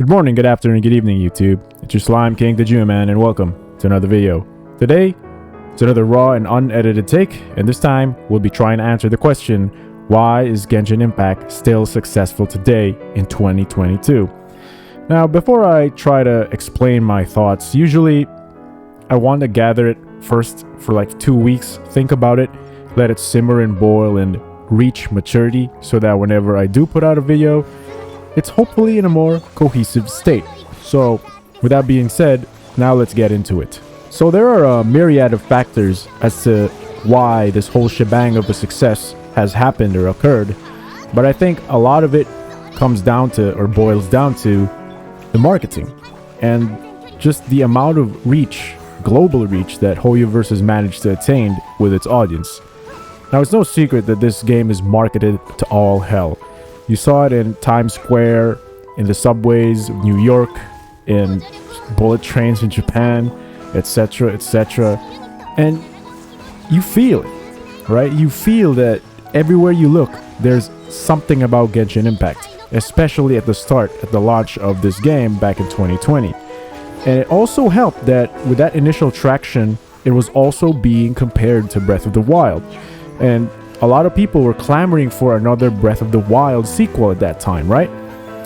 Good morning, good afternoon, good evening, YouTube. It's your Slime King, the Jew Man, and welcome to another video. Today, it's another raw and unedited take, and this time, we'll be trying to answer the question, why is Genshin Impact still successful today in 2022? Now, before I try to explain my thoughts, usually, I want to gather it first for like 2 weeks, think about it, let it simmer and boil and reach maturity, so that whenever I do put out a video, it's hopefully in a more cohesive state. So, with that being said, now let's get into it. So there are a myriad of factors as to why this whole shebang of a success has happened or occurred, but I think a lot of it comes down to, or boils down to, the marketing and just the amount of reach, global reach, that Hoyoverse has managed to attain with its audience. Now, it's no secret that this game is marketed to all hell. You saw it in Times Square, in the subways of New York, in bullet trains in Japan, etc., etc. And you feel it, right? You feel that everywhere you look, there's something about Genshin Impact, especially at the start, at the launch of this game back in 2020. And it also helped that with that initial traction, it was also being compared to Breath of the Wild. And a lot of people were clamoring for another Breath of the Wild sequel at that time, right?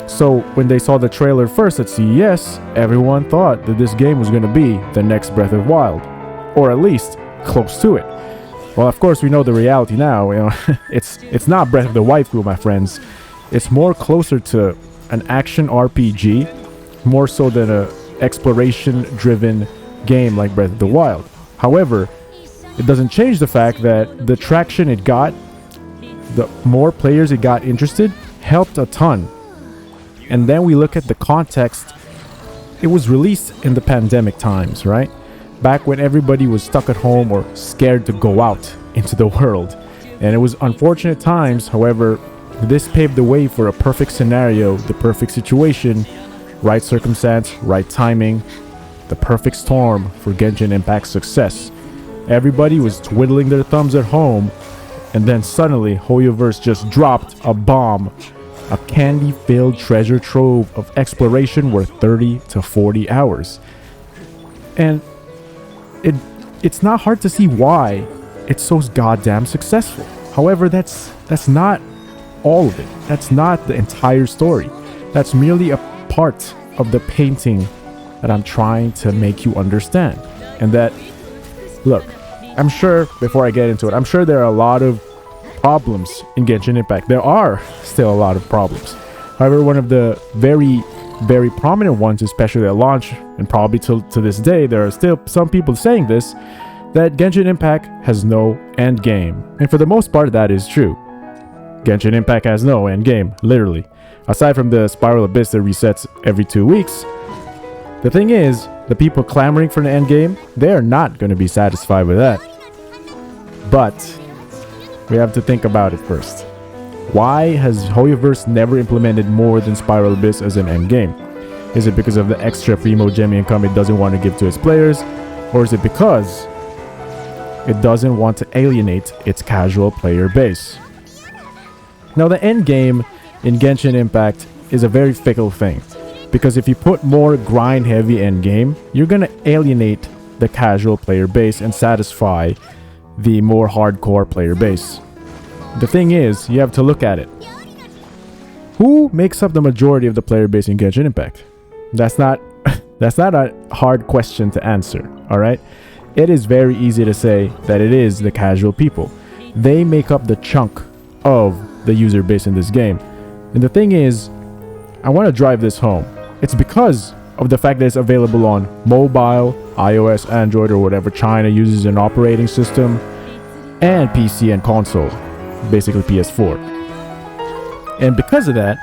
So when they saw the trailer first at CES, everyone thought that this game was going to be the next Breath of the Wild, or at least close to it. Well, of course, we know the reality now. It's not Breath of the Wild, my friends. It's more closer to an action RPG, more so than a exploration-driven game like Breath of the Wild. However, it doesn't change the fact that the traction it got, the more players it got interested, helped a ton. And then we look at the context. It was released in the pandemic times, right? Back when everybody was stuck at home or scared to go out into the world. And it was unfortunate times. However, this paved the way for a perfect scenario, the perfect situation, right circumstance, right timing, the perfect storm for Genshin Impact's success. Everybody was twiddling their thumbs at home, and then suddenly Hoyoverse just dropped a bomb, a candy-filled treasure trove of exploration worth 30 to 40 hours. And it's not hard to see why it's so goddamn successful. However, that's not all of it. That's not the entire story. That's merely a part of the painting that I'm trying to make you understand. And that, look, I'm sure, before I get into it, I'm sure there are a lot of problems in Genshin Impact. There are still a lot of problems. However, one of the very, very prominent ones, especially at launch, and probably to this day, there are still some people saying this, that Genshin Impact has no end game. And for the most part, that is true. Genshin Impact has no end game, literally. Aside from the Spiral Abyss that resets every 2 weeks, the thing is, the people clamoring for an end game, they are not going to be satisfied with that. But we have to think about it first. Why has Hoyoverse never implemented more than Spiral Abyss as an end game? Is it because of the extra Primogem income it doesn't want to give to its players? Or is it because it doesn't want to alienate its casual player base? Now, the end game in Genshin Impact is a very fickle thing. Because if you put more grind-heavy endgame, you're going to alienate the casual player base and satisfy the more hardcore player base. The thing is, you have to look at it. Who makes up the majority of the player base in Genshin Impact? That's not a hard question to answer, alright? It is very easy to say that it is the casual people. They make up the chunk of the user base in this game. And the thing is, I want to drive this home. It's because of the fact that it's available on mobile, iOS, Android, or whatever China uses an operating system, and PC and console, basically PS4. And because of that,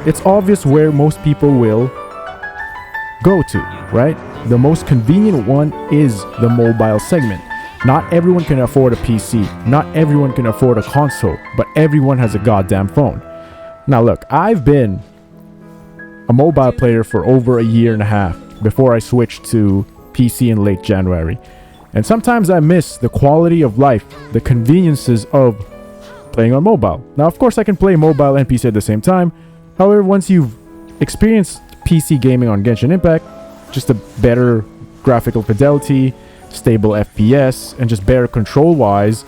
it's obvious where most people will go to, right? The most convenient one is the mobile segment. Not everyone can afford a PC, not everyone can afford a console, but everyone has a goddamn phone. Now look, I've been a mobile player for over a year and a half before I switched to PC in late January. And sometimes I miss the quality of life, the conveniences of playing on mobile. Now, of course, I can play mobile and PC at the same time. However, once you've experienced PC gaming on Genshin Impact, just a better graphical fidelity, stable FPS, and just better control wise,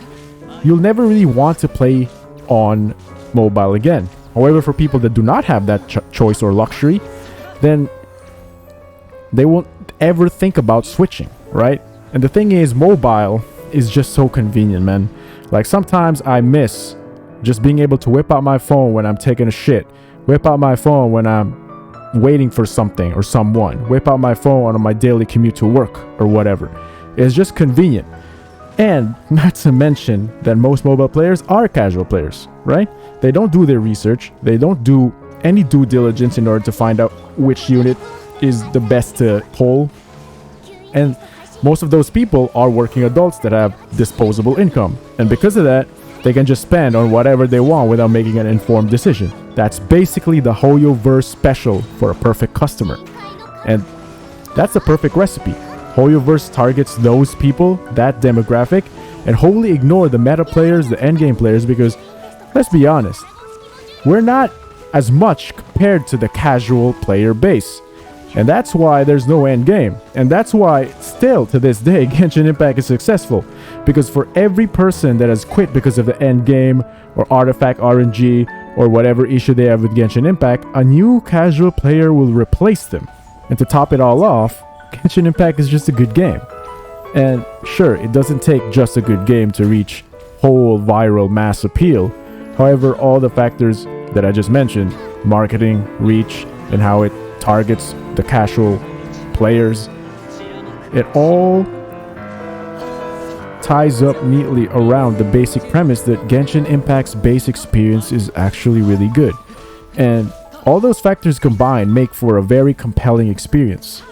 you'll never really want to play on mobile again. However, for people that do not have that choice or luxury, then they won't ever think about switching, right? And the thing is, mobile is just so convenient, man. Like, sometimes I miss just being able to whip out my phone when I'm taking a shit, whip out my phone when I'm waiting for something or someone, whip out my phone on my daily commute to work or whatever. It's just convenient. And not to mention that most mobile players are casual players, right? They don't do their research. They don't do any due diligence in order to find out which unit is the best to pull. And most of those people are working adults that have disposable income. And because of that, they can just spend on whatever they want without making an informed decision. That's basically the Hoyoverse special for a perfect customer. And that's the perfect recipe. Hoyoverse targets those people, that demographic, and wholly ignore the meta players, the endgame players, because let's be honest, we're not as much compared to the casual player base. And that's why there's no end game. And that's why still to this day Genshin Impact is successful. Because for every person that has quit because of the end game or artifact RNG or whatever issue they have with Genshin Impact, a new casual player will replace them. And to top it all off, Genshin Impact is just a good game. And sure, it doesn't take just a good game to reach whole viral mass appeal. However, all the factors that I just mentioned, marketing, reach, and how it targets the casual players, it all ties up neatly around the basic premise that Genshin Impact's base experience is actually really good. And all those factors combined make for a very compelling experience.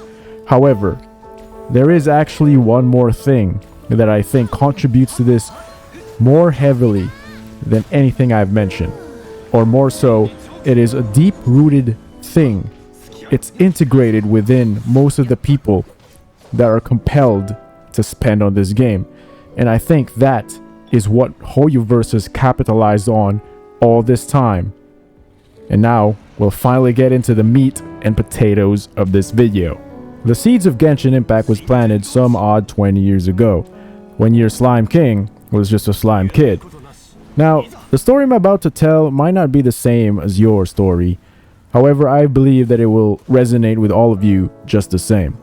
However, there is actually one more thing that I think contributes to this more heavily than anything I've mentioned. Or more so, it is a deep-rooted thing. It's integrated within most of the people that are compelled to spend on this game. And I think that is what Hoyoverse has capitalized on all this time. And now, we'll finally get into the meat and potatoes of this video. The seeds of Genshin Impact was planted some odd 20 years ago, when your Slime King was just a slime kid. Now, the story I'm about to tell might not be the same as your story. However, I believe that it will resonate with all of you just the same.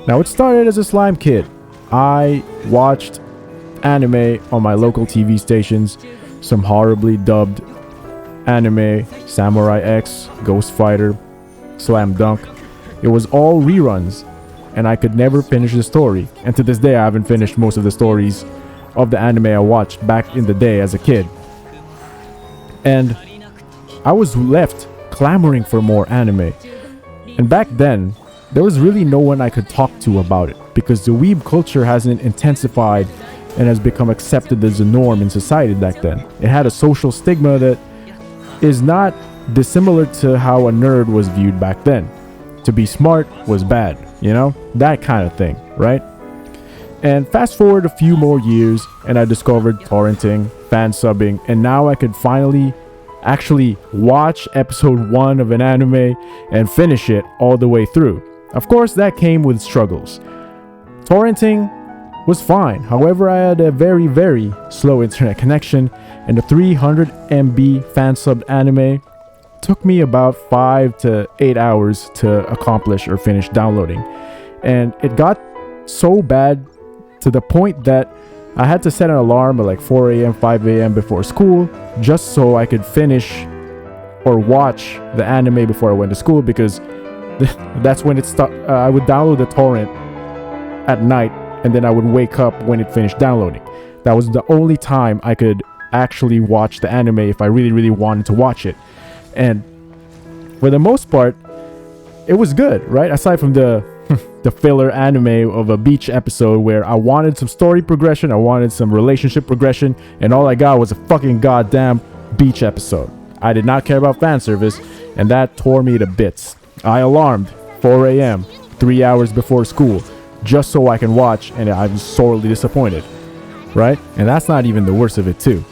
Now, it started as a slime kid. I watched anime on my local TV stations, some horribly dubbed anime, Samurai X, Ghost Fighter, Slam Dunk. It was all reruns, and I could never finish the story. And to this day, I haven't finished most of the stories of the anime I watched back in the day as a kid. And I was left clamoring for more anime. And back then, there was really no one I could talk to about it, because the weeb culture hasn't intensified and has become accepted as a norm in society back then. It had a social stigma that is not dissimilar to how a nerd was viewed back then. To be smart was bad, you know? That kind of thing, right? And fast forward a few more years, and I discovered torrenting, fan subbing, and now I could finally actually watch episode 1 of an anime and finish it all the way through. Of course, that came with struggles. Torrenting was fine. However, I had a very, very slow internet connection, and the 300 MB fan subbed anime took me about 5 to 8 hours to accomplish or finish downloading. And it got so bad to the point that I had to set an alarm at like 4 a.m., 5 a.m. before school just so I could finish or watch the anime before I went to school, because that's when it started. I would download the torrent at night, and then I would wake up when it finished downloading. That was the only time I could actually watch the anime if I really, really wanted to watch it. And for the most part, it was good, right? Aside from the filler anime of a beach episode where I wanted some story progression, I wanted some relationship progression, and all I got was a fucking goddamn beach episode. I did not care about fan service, and that tore me to bits. I alarmed 4 a.m., 3 hours before school, just so I can watch, and I was sorely disappointed, right? And that's not even the worst of it too.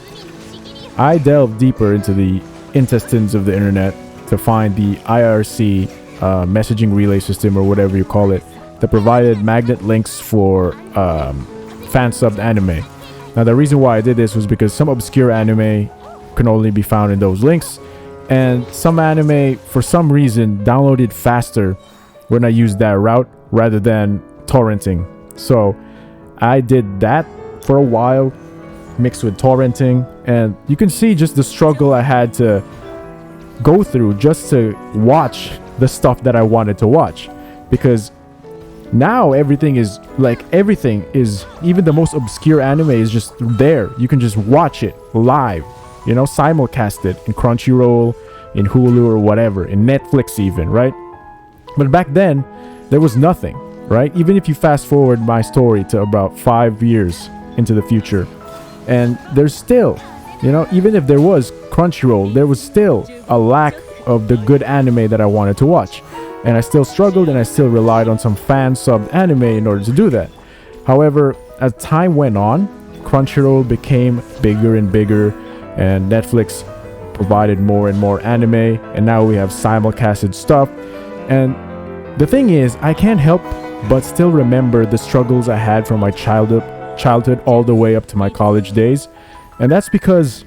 I delved deeper into the intestines of the internet to find the IRC messaging relay system or whatever you call it that provided magnet links for fan subbed anime. Now the reason why I did this was because some obscure anime can only be found in those links, and some anime for some reason downloaded faster when I used that route rather than torrenting. So I did that for a while, mixed with torrenting, and you can see just the struggle I had to go through just to watch the stuff that I wanted to watch, because now everything is even the most obscure anime is just there. You can just watch it live, simulcast it in Crunchyroll, in Hulu or whatever, in Netflix even, right? But back then there was nothing, right? Even if you fast forward my story to about 5 years into the future, and there's still, even if there was Crunchyroll, there was still a lack of the good anime that I wanted to watch. And I still struggled, and I still relied on some fan subbed anime in order to do that. However, as time went on, Crunchyroll became bigger and bigger, and Netflix provided more and more anime, and now we have simulcasted stuff. And the thing is, I can't help but still remember the struggles I had from my childhood all the way up to my college days. And that's because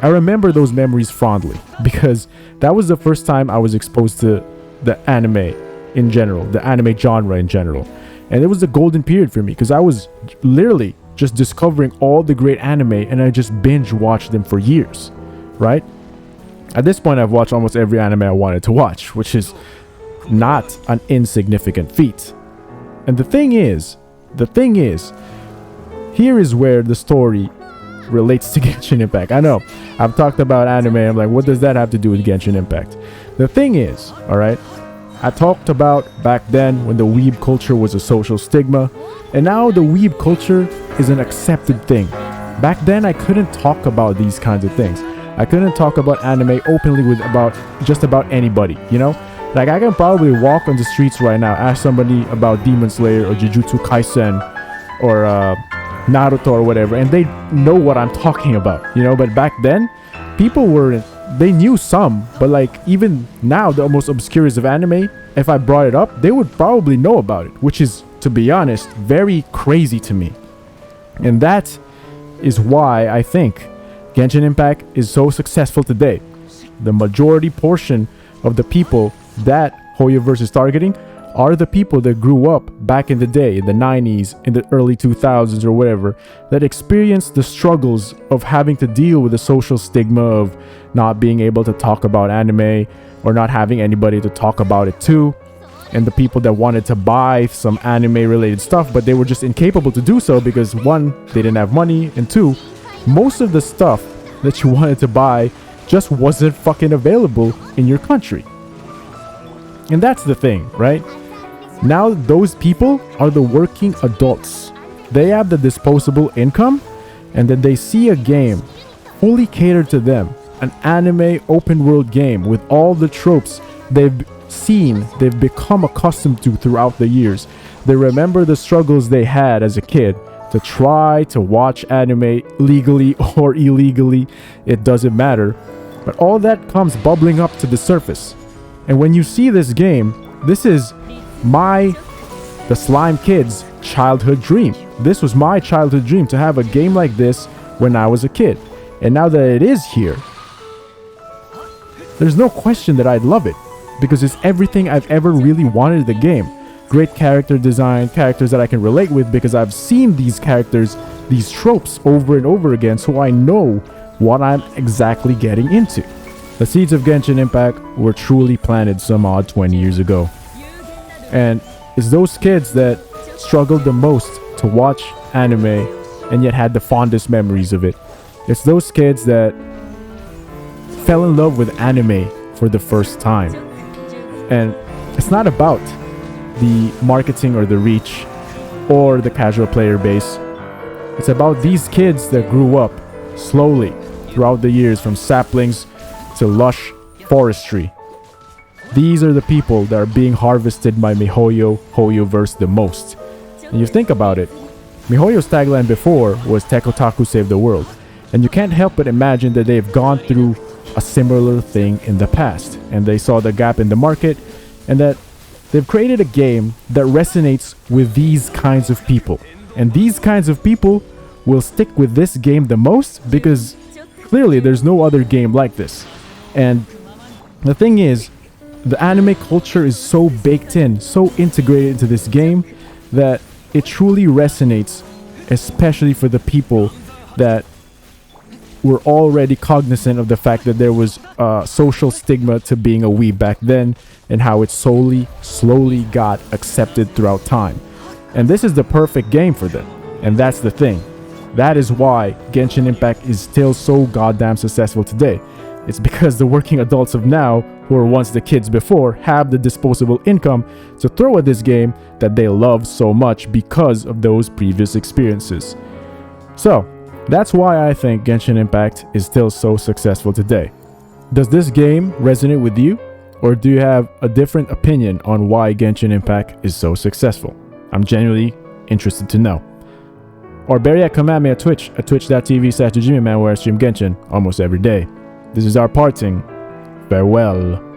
I remember those memories fondly, because that was the first time I was exposed to the anime in general, the anime genre in general. And it was the golden period for me, because I was literally just discovering all the great anime, and I just binge watched them for years, right? At this point, I've watched almost every anime I wanted to watch, which is not an insignificant feat. And the thing is, here is where the story relates to Genshin Impact. I know, I've talked about anime, I'm like, what does that have to do with Genshin Impact? The thing is, alright, I talked about back then when the weeb culture was a social stigma, and now the weeb culture is an accepted thing. Back then, I couldn't talk about these kinds of things. I couldn't talk about anime openly with just about anybody, Like, I can probably walk on the streets right now, ask somebody about Demon Slayer or Jujutsu Kaisen or Naruto or whatever, and they know what I'm talking about, But back then, they knew some, but like even now, the most obscurest of anime, if I brought it up, they would probably know about it, which is, to be honest, very crazy to me. And that is why I think Genshin Impact is so successful today. The majority portion of the people that Hoyoverse is targeting are the people that grew up back in the day, in the 90s, in the early 2000s or whatever, that experienced the struggles of having to deal with the social stigma of not being able to talk about anime or not having anybody to talk about it to, and the people that wanted to buy some anime related stuff, but they were just incapable to do so because one, they didn't have money, and two, most of the stuff that you wanted to buy just wasn't fucking available in your country. And that's the thing, right? Now those people are the working adults. They have the disposable income, and then they see a game fully catered to them, an anime open world game with all the tropes they've become accustomed to throughout the years. They remember the struggles they had as a kid to try to watch anime legally or illegally, it doesn't matter. But all that comes bubbling up to the surface. And when you see this game, this is the Slime Kid's childhood dream. This was my childhood dream, to have a game like this when I was a kid. And now that it is here, there's no question that I'd love it, because it's everything I've ever really wanted in the game. Great character design, characters that I can relate with because I've seen these characters, these tropes over and over again, so I know what I'm exactly getting into. The seeds of Genshin Impact were truly planted some odd 20 years ago. And it's those kids that struggled the most to watch anime and yet had the fondest memories of it. It's those kids that fell in love with anime for the first time. And it's not about the marketing or the reach or the casual player base. It's about these kids that grew up slowly throughout the years, from saplings to lush forestry. These are the people that are being harvested by Hoyoverse the most. And you think about it, MiHoYo's tagline before was Tekotaku Save the World. And you can't help but imagine that they've gone through a similar thing in the past. And they saw the gap in the market, and that they've created a game that resonates with these kinds of people. And these kinds of people will stick with this game the most because clearly there's no other game like this. And the thing is, the anime culture is so baked in, so integrated into this game that it truly resonates, especially for the people that were already cognizant of the fact that there was social stigma to being a weeb back then and how it slowly got accepted throughout time. And this is the perfect game for them. And that's the thing. That is why Genshin Impact is still so goddamn successful today. It's because the working adults of now, who were once the kids before, have the disposable income to throw at this game that they love so much because of those previous experiences. So, that's why I think Genshin Impact is still so successful today. Does this game resonate with you? Or do you have a different opinion on why Genshin Impact is so successful? I'm genuinely interested to know. Or better yet, come at me at Twitch, at twitch.tv/JimmyMan, where I stream Genshin almost every day. This is our parting. Farewell.